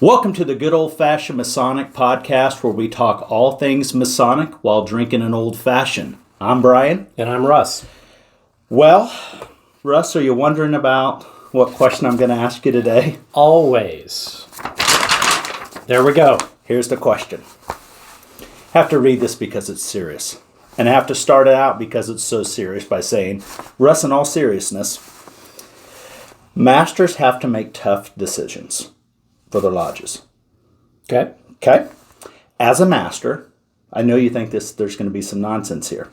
Welcome to the Good Old Fashioned Masonic podcast, where we talk all things Masonic while drinking an old fashioned. I'm Brian. And I'm Russ. Well, Russ, are you wondering about what question I'm going to ask you today? Always. There we go. Here's the question. I have to read this because it's serious. And I have to start it out because it's so serious by saying, Russ, in all seriousness, masters have to make tough decisions for their lodges. Okay? As a master, I know you think there's going to be some nonsense here.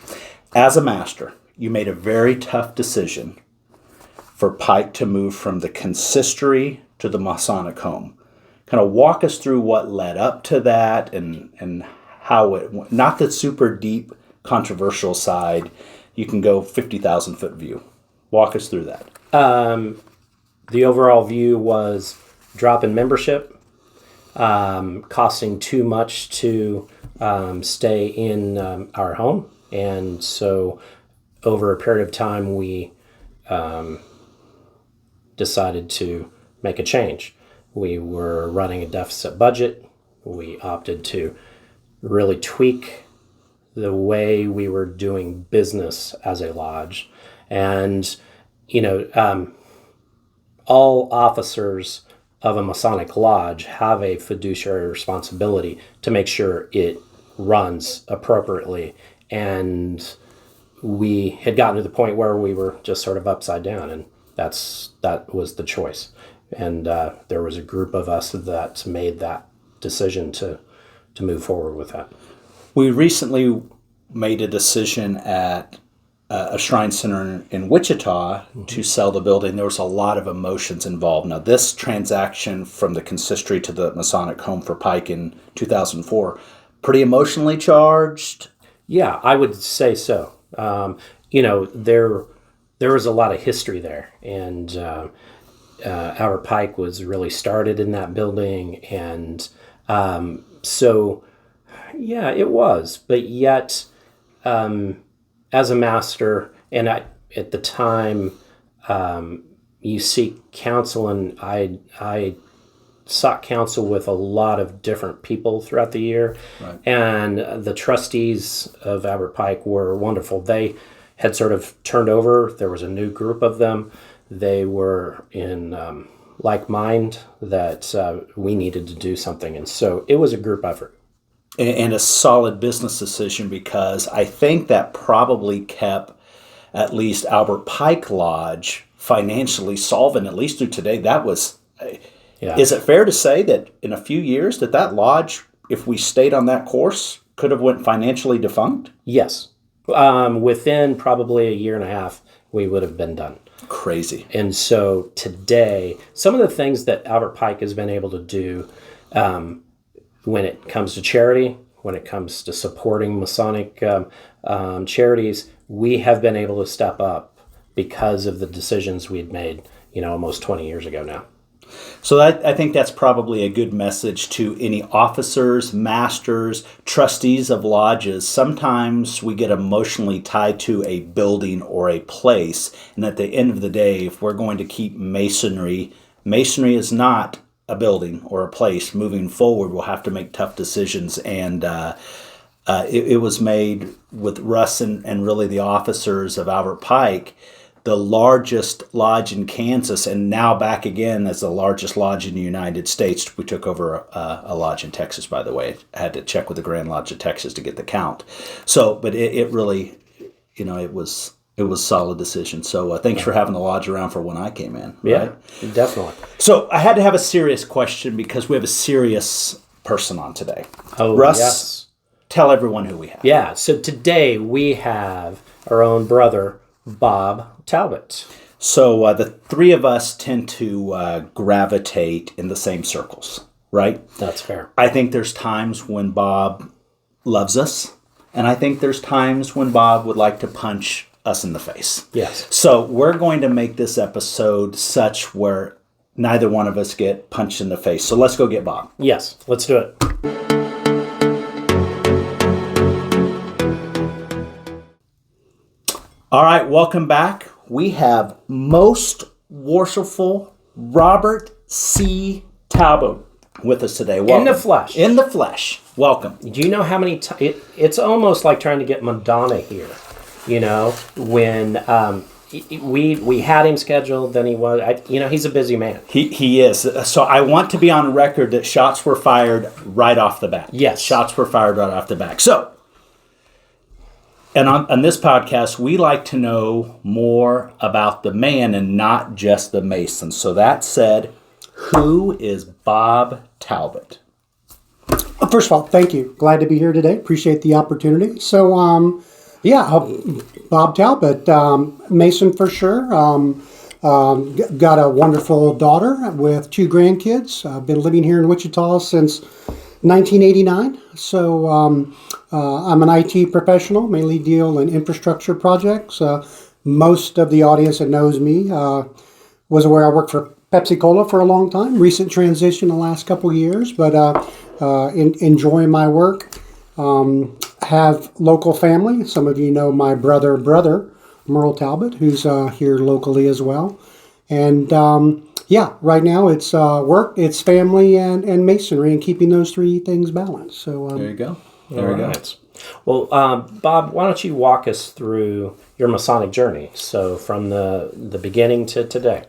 As a master, you made a very tough decision for Pike to move from the consistory to the Masonic home. Kind of walk us through what led up to that and how it, not the super deep controversial side. You can go 50,000 foot view. Walk us through that. The overall view was drop in membership, costing too much to stay in our home. And so over a period of time, we decided to make a change. We were running a deficit budget. We opted to really tweak the way we were doing business as a lodge. And, all officers of a Masonic lodge have a fiduciary responsibility to make sure it runs appropriately. And we had gotten to the point where we were just sort of upside down, and that was the choice. And there was a group of us that made that decision to move forward with that. We recently made a decision at a shrine center in Wichita to sell the building. There was a lot of emotions involved. Now, this transaction from the consistory to the Masonic home for Pike in 2004, pretty emotionally charged. Yeah, I would say so. There was a lot of history there, and our Pike was really started in that building, and so yeah, it was. But yet, as a master, and at the time, you seek counsel, and I sought counsel with a lot of different people throughout the year. Right. And the trustees of Albert Pike were wonderful. They had sort of turned over. There was a new group of them. They were in like mind that we needed to do something. And so it was a group effort. And a solid business decision, because I think that probably kept at least Albert Pike Lodge financially solvent, at least through today. That was... Yeah. Is it fair to say that in a few years that lodge, if we stayed on that course, could have went financially defunct? Yes. Within probably a year and a half, we would have been done. Crazy. And so today, some of the things that Albert Pike has been able to do when it comes to charity, when it comes to supporting Masonic charities, we have been able to step up because of the decisions we had made, almost 20 years ago now. So I think that's probably a good message to any officers, masters, trustees of lodges. Sometimes we get emotionally tied to a building or a place. And at the end of the day, if we're going to keep Masonry is not a building or a place. Moving forward, we'll have to make tough decisions. And it was made with Russ and really the officers of Albert Pike, the largest lodge in Kansas, and now back again as the largest lodge in the United States. We took over a lodge in Texas, by the way. I had to check with the Grand Lodge of Texas to get the count. So, but it really, it was a solid decision. So thanks for having the lodge around for when I came in. Right? Yeah, definitely. So I had to have a serious question because we have a serious person on today. Oh, Russ, yes. Tell everyone who we have. Yeah, so today we have our own brother, Bob Talbott. So the three of us tend to gravitate in the same circles, right? That's fair. I think there's times when Bob loves us, and I think there's times when Bob would like to punch us in the face. Yes. So we're going to make this episode such where neither one of us get punched in the face. So let's go get Bob. Yes, let's do it. All right, welcome back. We have Most Worshipful Robert C. Talbott with us today. Welcome. In the flesh. In the flesh. Welcome. Do you know how many times... It's almost like trying to get Madonna here, when we had him scheduled, then he was... he's a busy man. He is. So I want to be on record that shots were fired right off the bat. Yes. Shots were fired right off the bat. So, and on this podcast, we like to know more about the man and not just the Mason. So that said, who is Bob Talbott? First of all, thank you. Glad to be here today. Appreciate the opportunity. So, Bob Talbott, Mason for sure. Got a wonderful daughter with 2 grandkids. I've been living here in Wichita since 1989. So, I'm an IT professional, mainly deal in infrastructure projects. Most of the audience that knows me was aware I worked for Pepsi-Cola for a long time. Recent transition the last couple of years, but enjoy my work. Have local family. Some of you know my brother, Merle Talbott, who's here locally as well. And right now it's work, it's family, and masonry, and keeping those 3 things balanced. So there you go. There we go. Well, Bob, why don't you walk us through your Masonic journey? So from the beginning to today.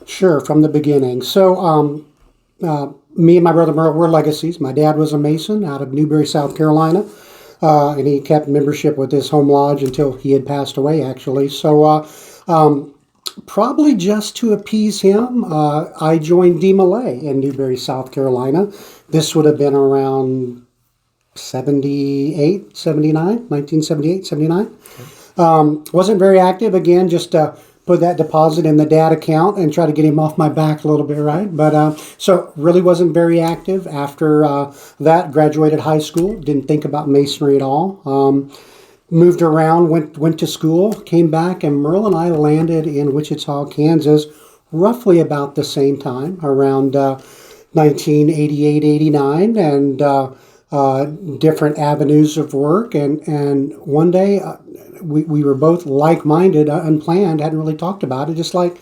Sure, from the beginning. So me and my brother Merle were legacies. My dad was a Mason out of Newberry, South Carolina. And he kept membership with his home lodge until he had passed away, actually. So probably just to appease him, I joined DeMolay in Newberry, South Carolina. This would have been around 1978, 79. Wasn't very active, again, just put that deposit in the dad account and try to get him off my back a little bit, right? But so really wasn't very active. After that, graduated high school, didn't think about masonry at all. Moved around, went to school, came back, and Merle and I landed in Wichita, Kansas, roughly about the same time, around 1988, 89, and different avenues of work. And one day, we were both like-minded, unplanned, hadn't really talked about it, just like,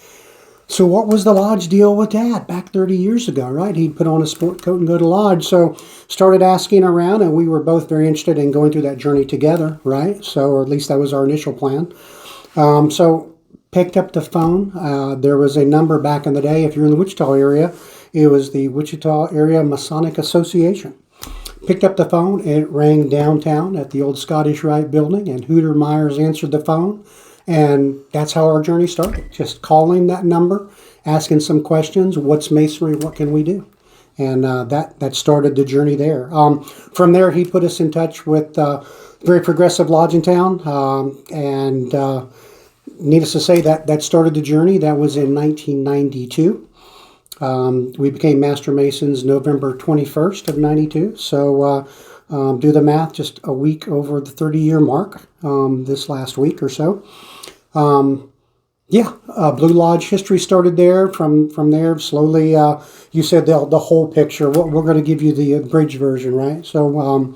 so what was the lodge deal with Dad back 30 years ago, right? He'd put on a sport coat and go to lodge. So started asking around, and we were both very interested in going through that journey together, right? So, or at least that was our initial plan. So picked up the phone. There was a number back in the day, if you're in the Wichita area, it was the Wichita Area Masonic Association. Picked up the phone, and it rang downtown at the old Scottish Rite building, and Hooter Myers answered the phone, and that's how our journey started. Just calling that number, asking some questions, what's masonry, what can we do? And that started the journey there. From there, he put us in touch with a very progressive lodge in town, and needless to say, that started the journey. That was in 1992. We became Master Masons November 21st of 92. So do the math, just a week over the 30-year mark this last week or so. Blue Lodge history started there. From there, slowly, you said the whole picture. We're going to give you the abridged version, right? So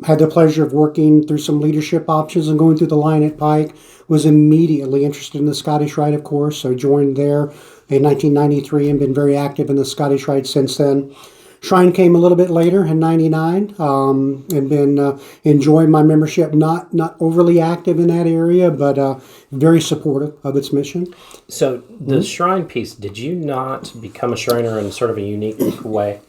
had the pleasure of working through some leadership options and going through the line at Pike. Was immediately interested in the Scottish Rite, of course, so joined there in 1993 and been very active in the Scottish Rite since then. Shrine came a little bit later in 99, and been enjoying my membership, not overly active in that area, but very supportive of its mission. So the Shrine piece, did you not become a Shriner in sort of a unique way?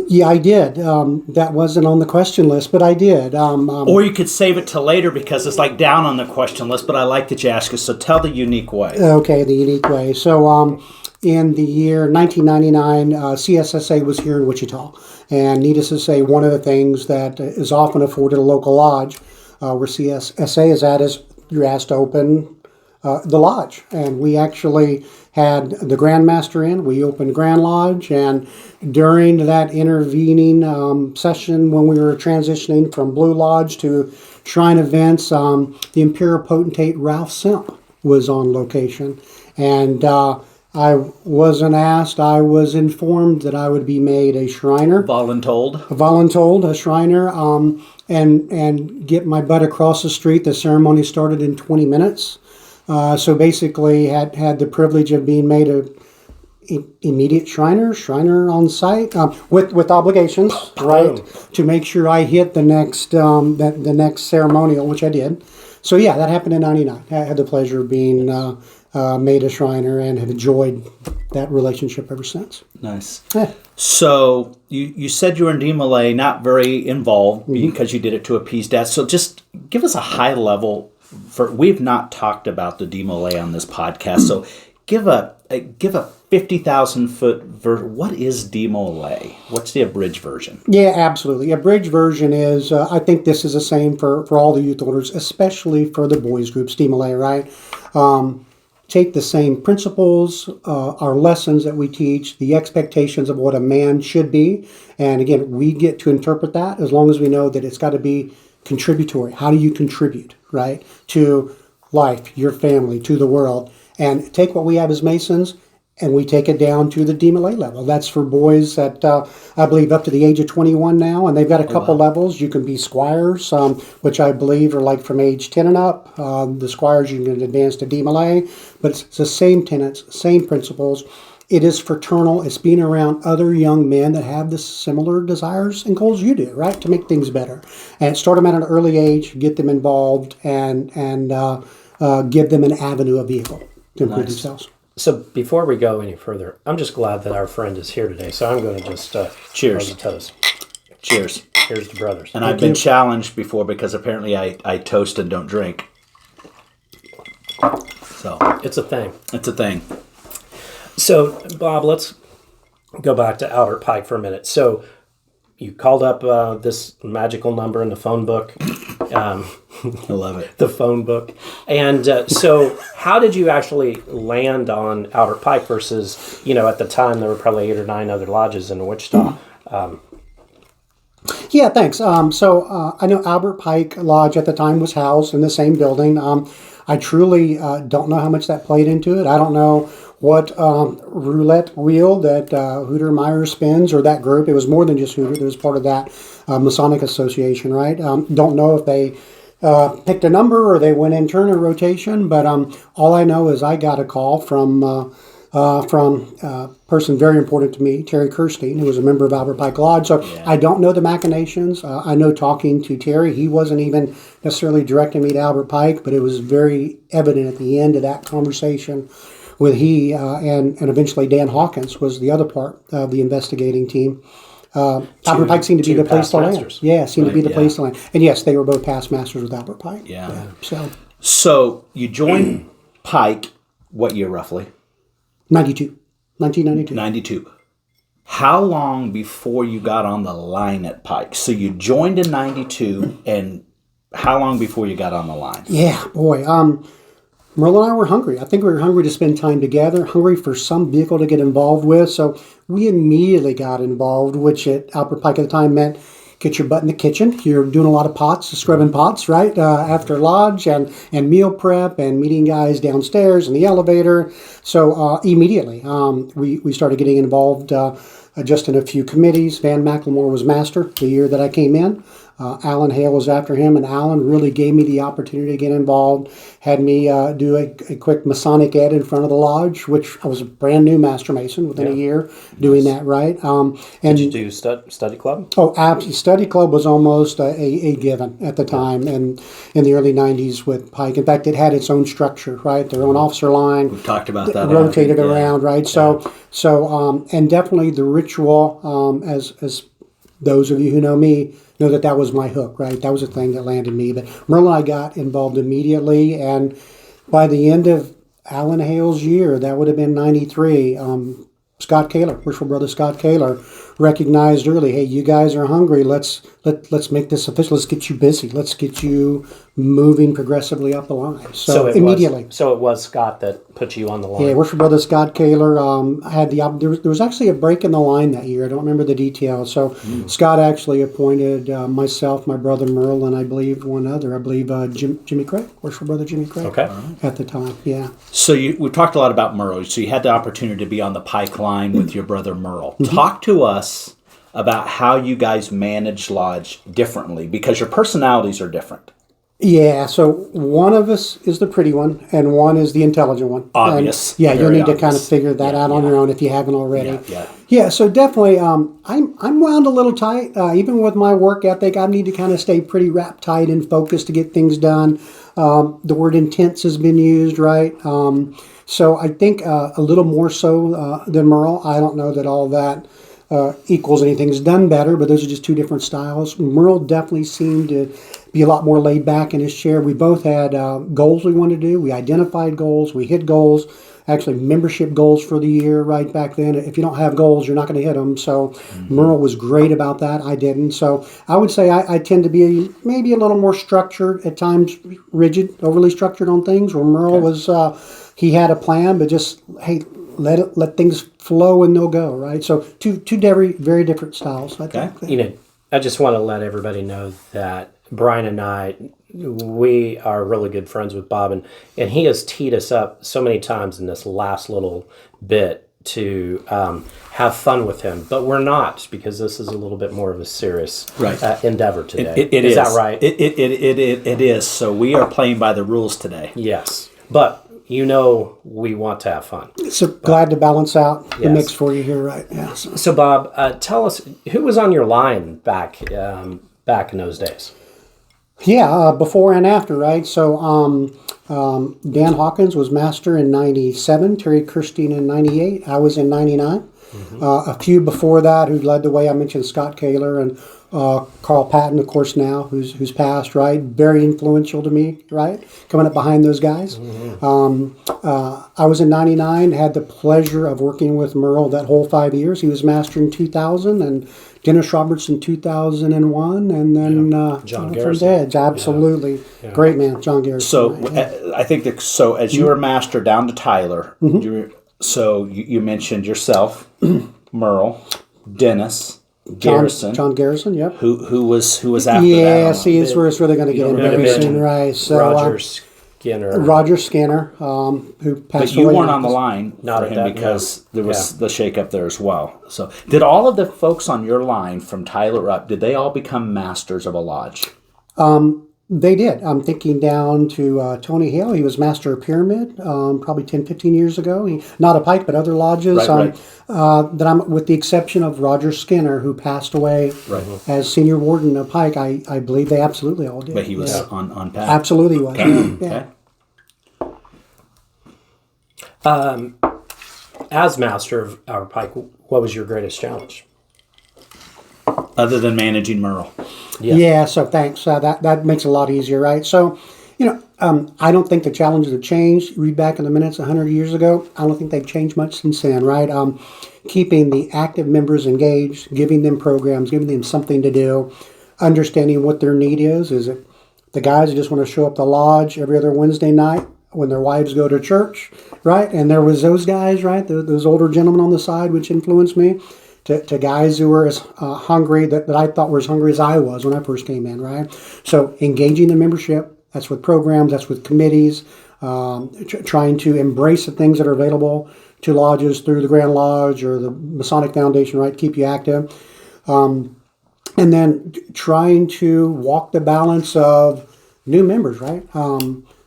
Yeah, I did. That wasn't on the question list, but I did. Or you could save it till later because it's like down on the question list, but I like that you ask us, so tell the unique way. Okay, the unique way. So in the year 1999, CSSA was here in Wichita. And needless to say, one of the things that is often afforded a local lodge where CSSA is at is you're asked to open the lodge. And we actually had the Grand Master in. We opened Grand Lodge, and during that intervening session when we were transitioning from Blue Lodge to Shrine events, the Imperial Potentate Ralph Simp was on location. And I wasn't asked, I was informed that I would be made a Shriner. Voluntold, a Shriner, and get my butt across the street. The ceremony started in 20 minutes. So basically had the privilege of being made immediate Shriner on site with obligations, right, to make sure I hit the next the next ceremonial, which I did. So yeah, that happened in '99. I had the pleasure of being made a Shriner and have enjoyed that relationship ever since. Nice. Yeah. So you said you were in DeMolay, not very involved because you did it to appease Dad. So just give us a high level. We've not talked about the DeMolay on this podcast, so give a 50,000 foot version. What is DeMolay? What's the abridged version? Yeah, absolutely. Abridged version is, I think this is the same for all the youth orders, especially for the boys groups, DeMolay, right? Take the same principles, our lessons that we teach, the expectations of what a man should be. And again, we get to interpret that as long as we know that it's got to be contributory. How do you contribute, right, to life, your family, to the world? And take what we have as Masons and we take it down to the DeMolay level. That's for boys that I believe up to the age of 21 now, and they've got a couple levels. You can be squires, which I believe are like from age 10 and up. The squires you can advance to DeMolay, but it's the same tenets, same principles. It is fraternal. It's being around other young men that have the similar desires and goals you do, right, to make things better. And start them at an early age, get them involved, and give them an avenue, a vehicle to improve themselves. So before we go any further, I'm just glad that our friend is here today. So I'm going to just cheers. The toast. Cheers. Here's to brothers. And I've been challenged before because apparently I toast and don't drink. So it's a thing. It's a thing. So Bob, let's go back to Albert Pike for a minute. So you called up this magical number in the phone book. I love it. The phone book. And so how did you actually land on Albert Pike versus, at the time there were probably 8 or 9 other lodges in Wichita? Yeah, thanks. So I know Albert Pike Lodge at the time was housed in the same building. I truly don't know how much that played into it. I don't know what roulette wheel that Hooter Meyer spins, or that group. It was more than just Hooter. It was part of that Masonic Association, right? Don't know if they picked a number or they went in turn or rotation, but all I know is I got a call from a person very important to me, Terry Kirstein, who was a member of Albert Pike Lodge. So I don't know the machinations. I know talking to Terry, he wasn't even necessarily directing me to Albert Pike, but it was very evident at the end of that conversation with he and eventually Dan Hawkins was the other part of the investigating team. Albert Pike seemed to be the place to land. Yeah, seemed to be the place to land. And yes, they were both past masters with Albert Pike. Yeah. So you joined Pike, what year roughly? 1992. 92. How long before you got on the line at Pike? So you joined in 92, and how long before you got on the line? Yeah, boy. Merle and I were hungry. I think we were hungry to spend time together, hungry for some vehicle to get involved with. So we immediately got involved, which at Albert Pike at the time meant get your butt in the kitchen. You're doing a lot of pots, scrubbing pots, right? After lodge and meal prep and meeting guys downstairs in the elevator. So immediately we started getting involved just in a few committees. Van McLemore was master the year that I came in. Alan Hale was after him, and Alan really gave me the opportunity to get involved, had me do a quick Masonic ed in front of the lodge, which I was a brand new Master Mason within a year doing that, right? And did you do study club? Oh, absolutely. Study club was almost a given at the time, and in the early 90s with Pike. In fact, it had its own structure, right? Their own officer line. We've talked about that. Rotated around, right? So, and definitely the ritual, as those of you who know me, know that was my hook, right? That was the thing that landed me. But Merle and I got involved immediately, and by the end of Alan Hale's year, that would have been 93, Scott Kaler, Worshipful Brother Scott Kaler, recognized early, hey, you guys are hungry. Let's make this official. Let's get you busy. Let's get you moving progressively up the line. So immediately. So it was Scott that put you on the line. Yeah, Worshipful Brother Scott Kaler had there was actually a break in the line that year. I don't remember the details. So Scott actually appointed myself, my brother Merle, and I believe one other. I believe Jimmy Craig, Worshipful Brother Jimmy Craig. Okay. At the time, yeah. So we've talked a lot about Merle. So you had the opportunity to be on the Pike line with your brother Merle. Talk to us about how you guys manage lodge differently, because your personalities are different. Yeah, so one of us is the pretty one, and one is the intelligent one. Obvious. And yeah, you'll Very need to kind of obvious. figure that out on your own if you haven't already. Yeah. Yeah, so definitely, I'm wound a little tight. Even with my work ethic, I need to kind of stay pretty wrapped tight and focused to get things done. The word intense has been used, right? So I think a little more so than Merle. I don't know that all that equals anything's done better, but those are just two different styles. Merle definitely seemed to be a lot more laid back in his chair. We both had goals we wanted to do. We identified goals. We hit goals. Actually, membership goals for the year right back then. If you don't have goals, you're not going to hit them. So Merle was great about that. I didn't. So I would say I tend to be maybe a little more structured, at times rigid, overly structured on things, where Merle was, he had a plan, but just, hey, let things flow and they'll go, right? So two very, very different styles, I think. I just want to let everybody know that Brian and I, we are really good friends with Bob, and he has teed us up so many times in this last little bit to have fun with him, but we're not, because this is a little bit more of a serious endeavor today. It is that right? It is. So we are playing by the rules today. Yes, but we want to have fun. So glad to balance out the mix for you here, right? Yeah. So Bob, tell us, who was on your line back in those days? Yeah, before and after, right? So Dan Hawkins was master in 97, Terry Kirstein in 98, I was in 99. A few before that who led the way, I mentioned Scott Kaler and Carl Patton, of course, now, who's passed, right? Very influential to me, right? Coming up behind those guys. I was in 99, had the pleasure of working with Merle that whole 5 years. He was master in 2000, and Dennis Roberts in 2001, and then John from Garrison. there, absolutely. Great man, John Garrison. So right? I think so as you were master down to Tyler, so you mentioned yourself, Merle, Dennis, Garrison. John Garrison, yep. Who was after that? Yeah, see, it's where it's really going to get in very soon, right? So Roger Skinner, who passed But you away. weren't on the line for him because there was the shakeup there as well. So did all of the folks on your line from Tyler up, did they all become masters of a lodge? They did. I'm thinking down to Tony Hale. He was master of Pyramid probably 10, 15 years ago. Not a Pike, but other lodges. Right. That I'm, with the exception of Roger Skinner, who passed away as senior warden of Pike, I believe they absolutely all did. But he was on path. Absolutely was. Okay. As master of our Pike, what was your greatest challenge? Other than managing Merle. Yeah, so thanks. That makes it a lot easier, right? So, I don't think the challenges have changed. Read back in the minutes 100 years ago. I don't think they've changed much since then, right? Keeping the active members engaged, giving them programs, giving them something to do, understanding what their need is. Is it the guys who just want to show up to the lodge every other Wednesday night when their wives go to church, right? And there was those guys, right? Those older gentlemen on the side, which influenced me. To guys who were as hungry, that I thought were as hungry as I was when I first came in, right? So engaging the membership, that's with programs, that's with committees, trying to embrace the things that are available to lodges through the Grand Lodge or the Masonic Foundation, right? Keep you active. And then trying to walk the balance of new members, right?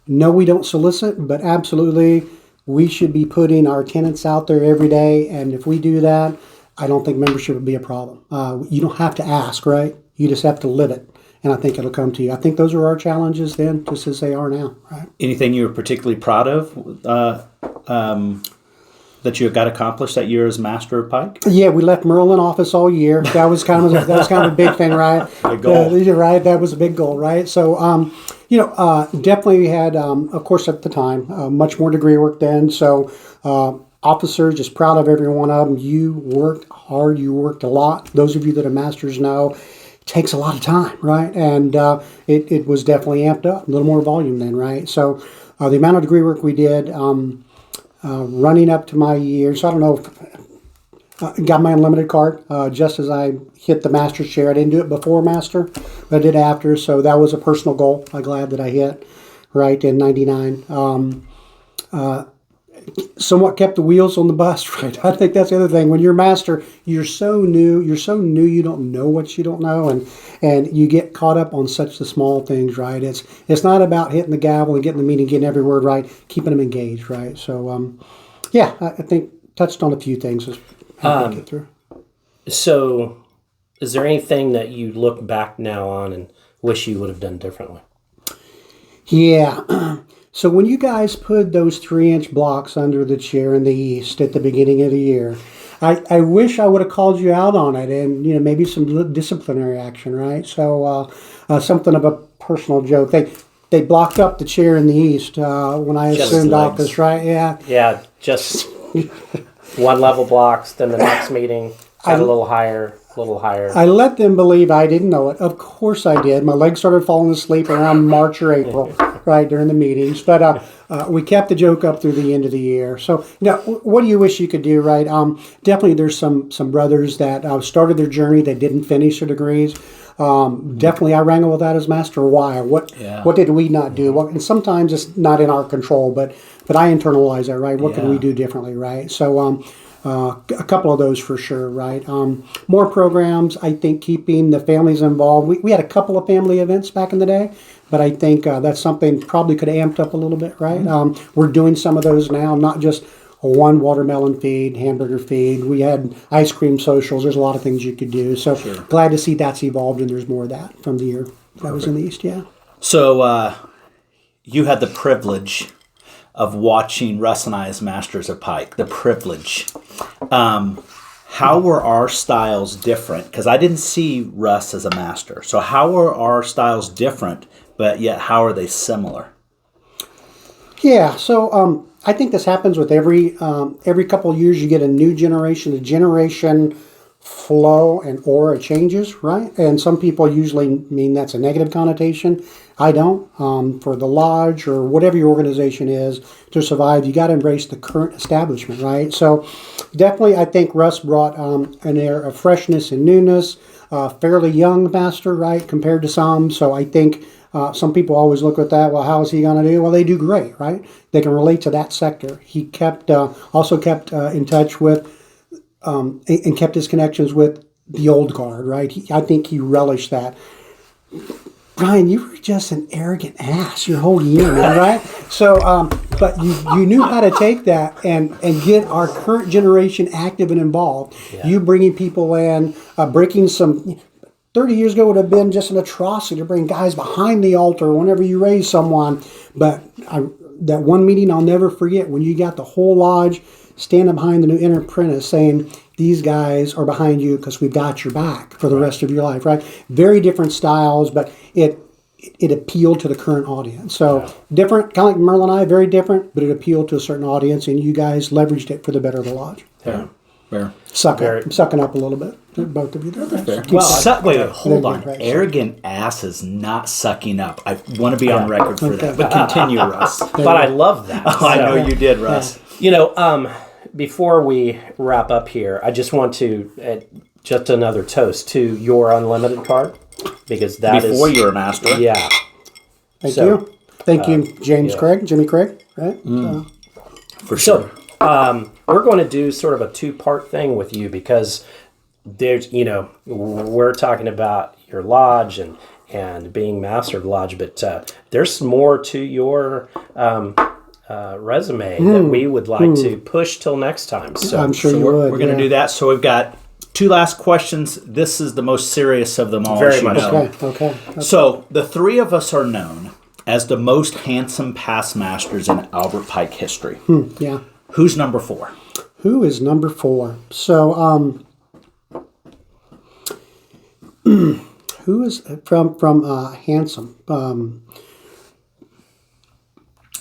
No, we don't solicit, but absolutely we should be putting our tenants out there every day. And if we do that, I don't think membership would be a problem. You don't have to ask, right? You just have to live it, and I think it'll come to you. I think those are our challenges then, just as they are now, right? Anything you were particularly proud of that you got accomplished that year as master of Pike? Yeah, we left Merle in office all year. That was kind of a big thing, right? Big goal. Right, that was a big goal, right? So, definitely we had, of course, at the time, much more degree work then. So. Officers, just proud of every one of them. You worked hard. You worked a lot. Those of you that are masters know it takes a lot of time, right? And it was definitely amped up, a little more volume then, right? So the amount of degree work we did, running up to my year, so I don't know if got my unlimited card just as I hit the master's chair. I didn't do it before master, but I did after. So that was a personal goal. I'm glad that I hit right in 99. somewhat kept the wheels on the bus, right? I think that's the other thing. When you're a master, you're so new, you don't know what you don't know, and you get caught up on such the small things, right? It's not about hitting the gavel and getting the meeting, getting every word right, keeping them engaged, right? So, I think touched on a few things as I get through. So, is there anything that you look back now on and wish you would have done differently? Yeah. So when you guys put those 3-inch blocks under the chair in the east at the beginning of the year, I wish I would have called you out on it, and maybe some disciplinary action, right? So something of a personal joke. They blocked up the chair in the east when I assumed office, right? Yeah. Yeah, just one level blocks. Then the next meeting got a little higher. I let them believe I didn't know it. Of course I did. My legs started falling asleep around March or April, right, during the meetings. But we kept the joke up through the end of the year. So, what do you wish you could do, right? Definitely there's some brothers that started their journey. They didn't finish their degrees. Definitely I wrangle with that as master. Why? What did we not do? And sometimes it's not in our control, but I internalize that, right? What can we do differently, right? So, a couple of those for sure, right? More programs, I think keeping the families involved. We had a couple of family events back in the day, but I think that's something probably could have amped up a little bit, right? We're doing some of those now, not just one watermelon feed, hamburger feed. We had ice cream socials. There's a lot of things you could do. So glad to see that's evolved and there's more of that from the year that was in the East, yeah. So you had the privilege of watching Russ and I as masters of Pike. The privilege. How were our styles different? Because I didn't see Russ as a master. So how are our styles different, but yet how are they similar? Yeah, so I think this happens with every couple of years. You get a new generation. The generation flow and aura changes, right? And some people usually mean that's a negative connotation. I don't. For the lodge or whatever your organization is to survive, you got to embrace the current establishment, right? So definitely I think Russ brought an air of freshness and newness, fairly young master, right, compared to some. So I think some people always look at that, well, how is he going to do? Well, they do great, right? They can relate to that sector. He also kept in touch with and kept his connections with the old guard, right? I think he relished that. Brian, you were just an arrogant ass your whole year, man, right? So, but you knew how to take that and get our current generation active and involved. Yeah. You bringing people in, breaking some... 30 years ago would have been just an atrocity to bring guys behind the altar whenever you raise someone. But that one meeting I'll never forget when you got the whole lodge standing behind the new inner apprentice saying, these guys are behind you because we've got your back for the rest of your life, right? Very different styles, but it appealed to the current audience. So different, kind of like Merle and I, very different, but it appealed to a certain audience, and you guys leveraged it for the better of the lodge. Yeah. Fair. I'm sucking up a little bit. Both of you there. Fair. Well, hold on. Arrogant ass is not sucking up. I want to be on record for that. But continue, Russ. But I love that. Oh, I know you did, Russ. Before we wrap up here, I just want to just another toast to your unlimited card, because that before you're a master. Yeah. Thank you. Thank you, Jimmy Craig, right? For sure. So, we're going to do sort of a two-part thing with you, because there's, we're talking about your lodge and being master of the lodge, but there's more to your resume that we would like to push till next time. So I'm sure we're going to do that. So we've got two last questions. This is the most serious of them all. Very much. Okay. So the three of us are known as the most handsome past masters in Albert Pike history. Yeah. Who's number 4? Who is number 4? So, who is from handsome?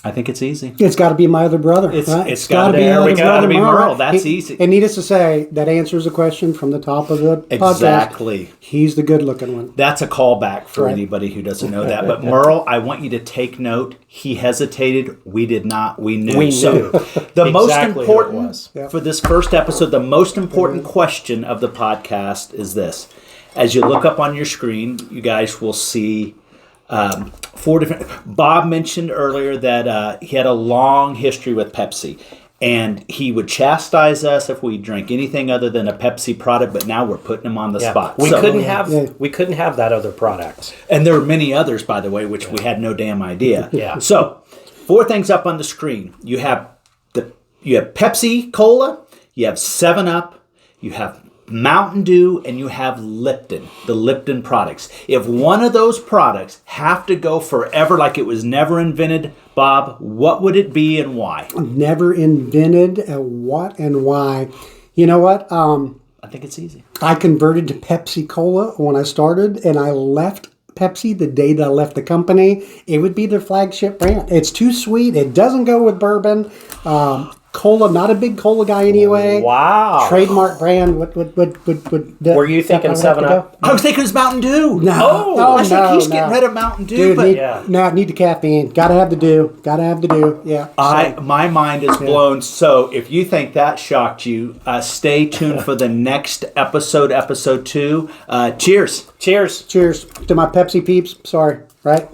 I think it's easy. It's got to be my other brother. It's got to be my other brother, Merle. That's easy. And needless to say, that answers the question from the top of the podcast. Exactly. He's the good-looking one. That's a callback for anybody who doesn't know that. But Merle, I want you to take note. He hesitated. We did not. We knew. We knew. So the most important for this first episode, the most important question of the podcast is this. As you look up on your screen, you guys will see 4 different... Bob mentioned earlier that he had a long history with Pepsi. And he would chastise us if we drank anything other than a Pepsi product, but now we're putting him on the spot. We couldn't have that other product. And there are many others, by the way, which we had no damn idea. Yeah. So, 4 things up on the screen. You have Pepsi Cola, you have 7-Up, you have Mountain Dew, and you have Lipton, the Lipton products. If one of those products have to go forever like it was never invented, Bob, what would it be and why? Never invented, what and why? You know what? I think it's easy. I converted to Pepsi Cola when I started, and I left Pepsi the day that I left the company. It would be their flagship brand. It's too sweet. It doesn't go with bourbon. Cola, not a big cola guy anyway. Wow. Trademark brand. Would Were you thinking 7-Up? I was thinking it was Mountain Dew. No. I was thinking he's getting rid of Mountain Dew. Dude, need the caffeine. Gotta have the dew. Yeah. My mind is blown. So if you think that shocked you, stay tuned for the next episode 2. Cheers. Cheers. Cheers to my Pepsi peeps. Sorry, right?